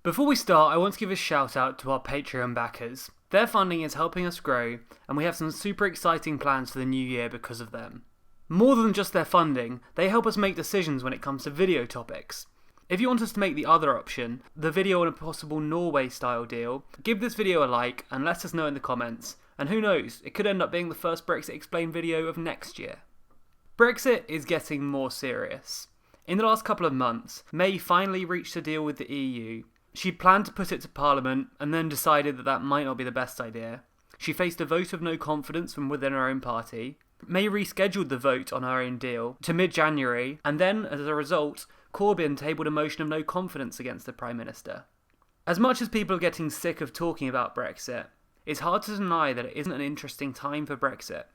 Before we start, I want to give a shout out to our Patreon backers. Their funding is helping us grow, and we have some super exciting plans for the new year because of them. More than just their funding, they help us make decisions when it comes to video topics. If you want us to make the other option, the video on a possible Norway style deal, give this video a like and let us know in the comments, and who knows, it could end up being the first Brexit Explained video of next year. Brexit is getting more serious. In the last couple of months, May finally reached a deal with the EU. She planned to put it to Parliament and then decided that that might not be the best idea. She faced a vote of no confidence from within her own party. May rescheduled the vote on her own deal to mid-January, and then, as a result, Corbyn tabled a motion of no confidence against the Prime Minister. As much as people are getting sick of talking about Brexit, it's hard to deny that it isn't an interesting time for Brexit.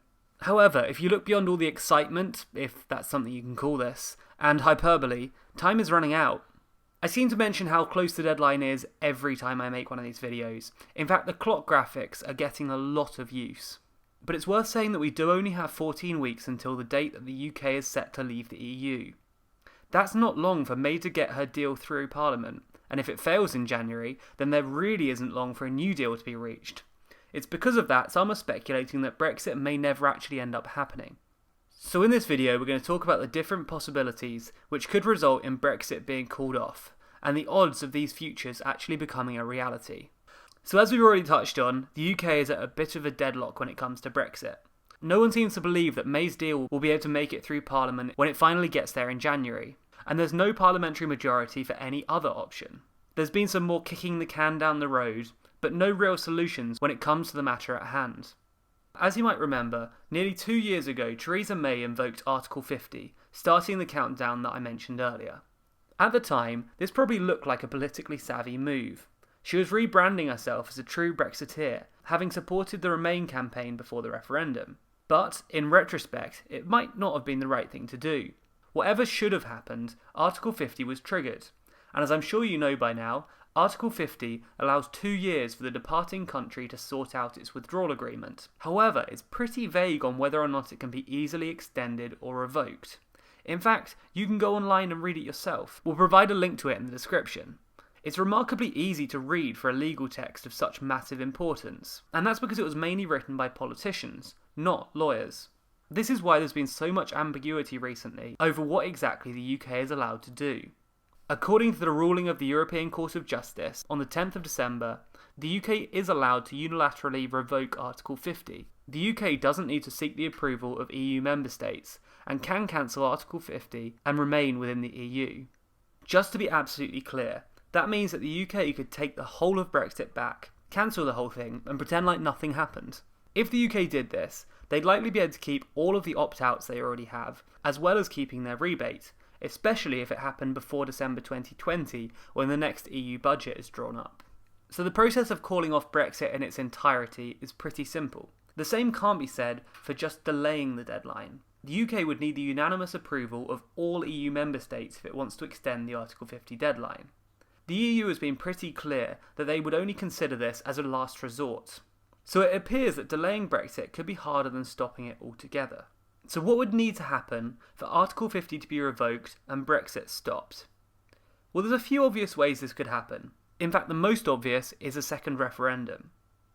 However, if you look beyond all the excitement, if that's something you can call this, and hyperbole, time is running out. I seem to mention how close the deadline is every time I make one of these videos. In fact, the clock graphics are getting a lot of use. But it's worth saying that we do only have 14 weeks until the date that the UK is set to leave the EU. That's not long for May to get her deal through Parliament, and if it fails in January, then there really isn't long for a new deal to be reached. It's because of that some are speculating that Brexit may never actually end up happening. So in this video we're going to talk about the different possibilities which could result in Brexit being called off, and the odds of these futures actually becoming a reality. So as we've already touched on, the UK is at a bit of a deadlock when it comes to Brexit. No one seems to believe that May's deal will be able to make it through Parliament when it finally gets there in January, and there's no parliamentary majority for any other option. There's been some more kicking the can down the road, but no real solutions when it comes to the matter at hand. As you might remember, nearly 2 years ago Theresa May invoked Article 50, starting the countdown that I mentioned earlier. At the time, this probably looked like a politically savvy move. She was rebranding herself as a true Brexiteer, having supported the Remain campaign before the referendum. But, in retrospect, it might not have been the right thing to do. Whatever should have happened, Article 50 was triggered, and as I'm sure you know by now, Article 50 allows 2 years for the departing country to sort out its withdrawal agreement. However, it's pretty vague on whether or not it can be easily extended or revoked. In fact, you can go online and read it yourself. We'll provide a link to it in the description. It's remarkably easy to read for a legal text of such massive importance, and that's because it was mainly written by politicians, not lawyers. This is why there's been so much ambiguity recently over what exactly the UK is allowed to do. According to the ruling of the European Court of Justice on the 10th of December, the UK is allowed to unilaterally revoke Article 50. The UK doesn't need to seek the approval of EU member states and can cancel Article 50 and remain within the EU. Just to be absolutely clear, that means that the UK could take the whole of Brexit back, cancel the whole thing and pretend like nothing happened. If the UK did this, they'd likely be able to keep all of the opt-outs they already have, as well as keeping their rebate, especially if it happened before December 2020 when the next EU budget is drawn up. So the process of calling off Brexit in its entirety is pretty simple. The same can't be said for just delaying the deadline. The UK would need the unanimous approval of all EU member states if it wants to extend the Article 50 deadline. The EU has been pretty clear that they would only consider this as a last resort. So it appears that delaying Brexit could be harder than stopping it altogether. So what would need to happen for Article 50 to be revoked and Brexit stopped? Well, there's a few obvious ways this could happen. In fact, the most obvious is a second referendum.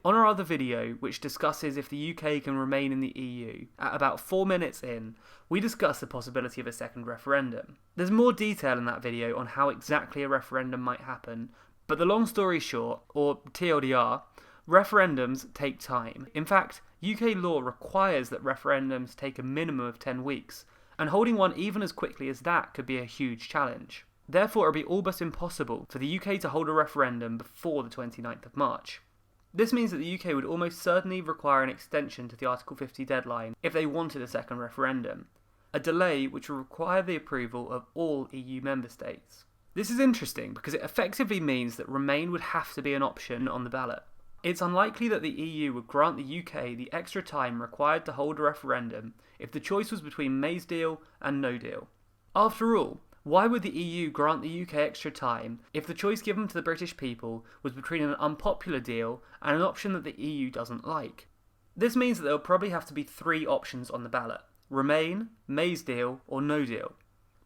On our other video, which discusses if the UK can remain in the EU, at about 4 minutes in, we discuss the possibility of a second referendum. There's more detail in that video on how exactly a referendum might happen, but the long story short, or TLDR, referendums take time. In fact, UK law requires that referendums take a minimum of 10 weeks, and holding one even as quickly as that could be a huge challenge. Therefore, it would be all but impossible for the UK to hold a referendum before the 29th of March. This means that the UK would almost certainly require an extension to the Article 50 deadline if they wanted a second referendum, a delay which would require the approval of all EU member states. This is interesting because it effectively means that Remain would have to be an option on the ballot. It's unlikely that the EU would grant the UK the extra time required to hold a referendum if the choice was between May's deal and no deal. After all, why would the EU grant the UK extra time if the choice given to the British people was between an unpopular deal and an option that the EU doesn't like? This means that there will probably have to be 3 options on the ballot: Remain, May's deal, or no deal.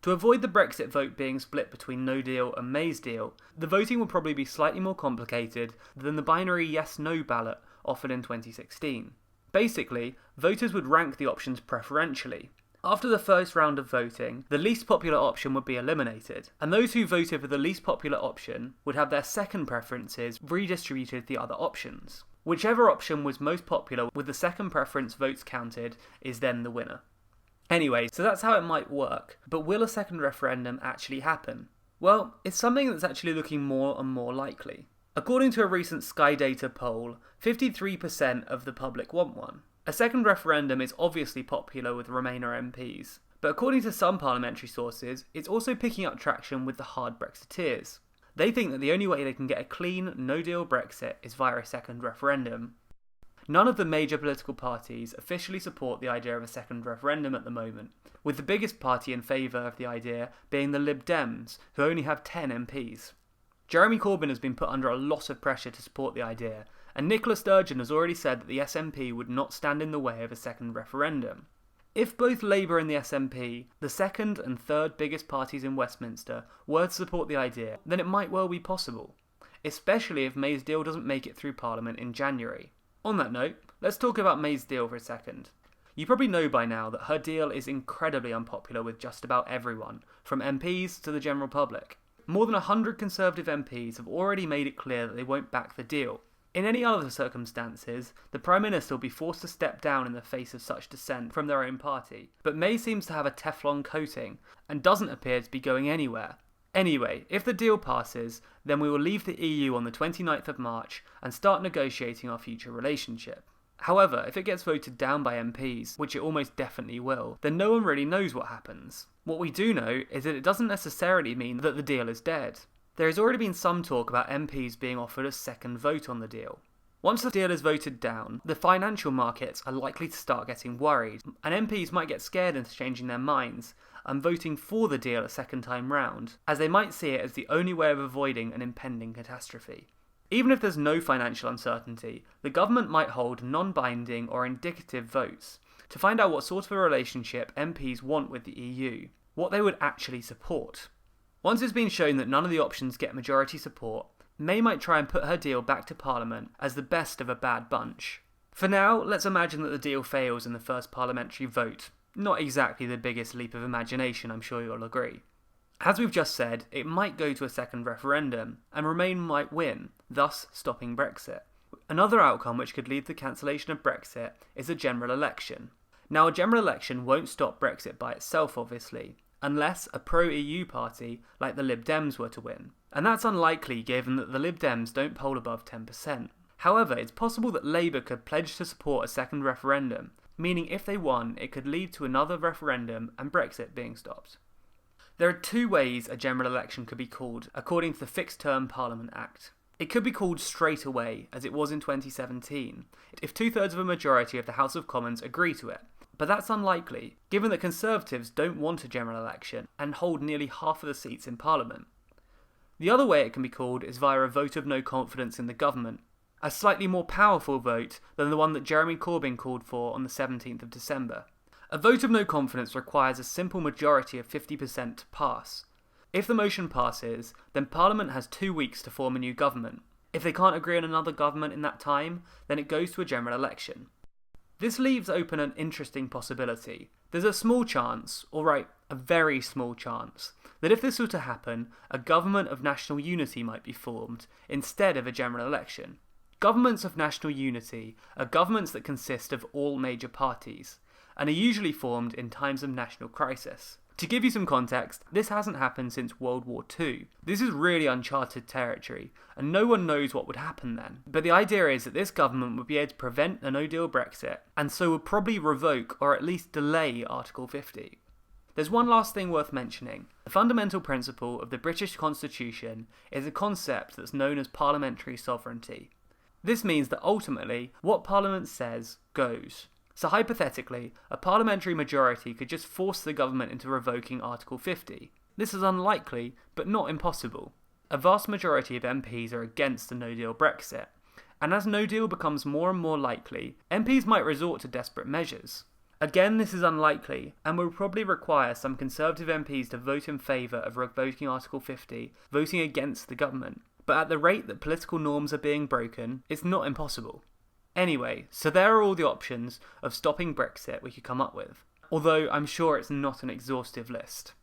To avoid the Brexit vote being split between no deal and May's deal, the voting will probably be slightly more complicated than the binary yes-no ballot offered in 2016. Basically, voters would rank the options preferentially. After the first round of voting, the least popular option would be eliminated, and those who voted for the least popular option would have their second preferences redistributed to the other options. Whichever option was most popular with the second preference votes counted is then the winner. Anyway, so that's how it might work, but will a second referendum actually happen? Well, it's something that's actually looking more and more likely. According to a recent Sky Data poll, 53% of the public want one. A second referendum is obviously popular with Remainer MPs, but according to some parliamentary sources, it's also picking up traction with the hard Brexiteers. They think that the only way they can get a clean, no-deal Brexit is via a second referendum. None of the major political parties officially support the idea of a second referendum at the moment, with the biggest party in favour of the idea being the Lib Dems, who only have 10 MPs. Jeremy Corbyn has been put under a lot of pressure to support the idea, and Nicola Sturgeon has already said that the SNP would not stand in the way of a second referendum. If both Labour and the SNP, the second and third biggest parties in Westminster, were to support the idea, then it might well be possible, especially if May's deal doesn't make it through Parliament in January. On that note, let's talk about May's deal for a second. You probably know by now that her deal is incredibly unpopular with just about everyone, from MPs to the general public. More than 100 Conservative MPs have already made it clear that they won't back the deal. In any other circumstances, the Prime Minister will be forced to step down in the face of such dissent from their own party, but May seems to have a Teflon coating, and doesn't appear to be going anywhere. Anyway, if the deal passes, then we will leave the EU on the 29th of March and start negotiating our future relationship. However, if it gets voted down by MPs, which it almost definitely will, then no one really knows what happens. What we do know is that it doesn't necessarily mean that the deal is dead. There has already been some talk about MPs being offered a second vote on the deal. Once the deal is voted down, the financial markets are likely to start getting worried, and MPs might get scared into changing their minds and voting for the deal a second time round, as they might see it as the only way of avoiding an impending catastrophe. Even if there's no financial uncertainty, the government might hold non-binding or indicative votes to find out what sort of a relationship MPs want with the EU, what they would actually support. Once it's been shown that none of the options get majority support, May might try and put her deal back to Parliament as the best of a bad bunch. For now, let's imagine that the deal fails in the first parliamentary vote. Not exactly the biggest leap of imagination, I'm sure you'll agree. As we've just said, it might go to a second referendum, and Remain might win, thus stopping Brexit. Another outcome which could lead to the cancellation of Brexit is a general election. Now, a general election won't stop Brexit by itself, obviously, unless a pro-EU party like the Lib Dems were to win. And that's unlikely given that the Lib Dems don't poll above 10%. However, it's possible that Labour could pledge to support a second referendum, meaning if they won, it could lead to another referendum and Brexit being stopped. There are two ways a general election could be called, according to the Fixed Term Parliament Act. It could be called straight away, as it was in 2017, if 2/3 of a majority of the House of Commons agree to it. But that's unlikely, given that Conservatives don't want a general election and hold nearly half of the seats in Parliament. The other way it can be called is via a vote of no confidence in the government, a slightly more powerful vote than the one that Jeremy Corbyn called for on the 17th of December. A vote of no confidence requires a simple majority of 50% to pass. If the motion passes, then Parliament has 2 weeks to form a new government. If they can't agree on another government in that time, then it goes to a general election. This leaves open an interesting possibility. There's a small chance, a very small chance, that if this were to happen, a government of national unity might be formed instead of a general election. Governments of national unity are governments that consist of all major parties, and are usually formed in times of national crisis. To give you some context, this hasn't happened since World War II. This is really uncharted territory, and no one knows what would happen then. But the idea is that this government would be able to prevent a no-deal Brexit, and so would probably revoke or at least delay Article 50. There's one last thing worth mentioning. The fundamental principle of the British Constitution is a concept that's known as parliamentary sovereignty. This means that ultimately, what Parliament says goes. So hypothetically, a parliamentary majority could just force the government into revoking Article 50. This is unlikely, but not impossible. A vast majority of MPs are against a no-deal Brexit, and as no deal becomes more and more likely, MPs might resort to desperate measures. Again, this is unlikely, and will probably require some Conservative MPs to vote in favour of revoking Article 50, voting against the government. But at the rate that political norms are being broken, it's not impossible. Anyway, so there are all the options of stopping Brexit we could come up with, although I'm sure it's not an exhaustive list.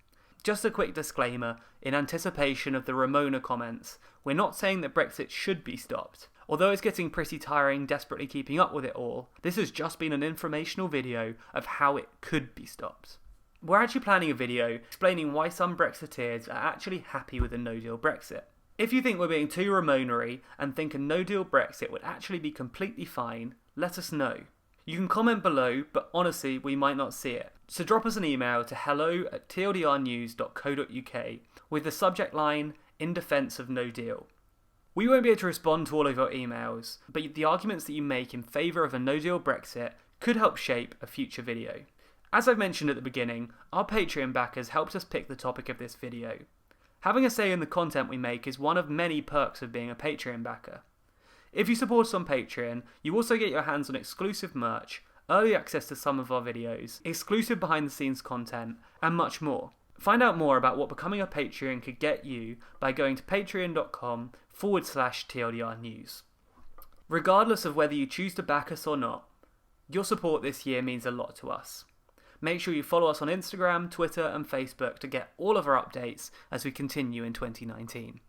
Just a quick disclaimer, in anticipation of the Ramona comments, we're not saying that Brexit should be stopped. Although it's getting pretty tiring desperately keeping up with it all, this has just been an informational video of how it could be stopped. We're actually planning a video explaining why some Brexiteers are actually happy with a no-deal Brexit. If you think we're being too Ramona-y and think a no-deal Brexit would actually be completely fine, let us know. You can comment below, but honestly, we might not see it. So drop us an email to hello@tldrnews.co.uk with the subject line, "In defence of no deal." We won't be able to respond to all of your emails, but the arguments that you make in favour of a no-deal Brexit could help shape a future video. As I've mentioned at the beginning, our Patreon backers helped us pick the topic of this video. Having a say in the content we make is one of many perks of being a Patreon backer. If you support us on Patreon, you also get your hands on exclusive merch, early access to some of our videos, exclusive behind-the-scenes content, and much more. Find out more about what becoming a Patreon could get you by going to patreon.com/TLDR News. Regardless of whether you choose to back us or not, your support this year means a lot to us. Make sure you follow us on Instagram, Twitter and Facebook to get all of our updates as we continue in 2019.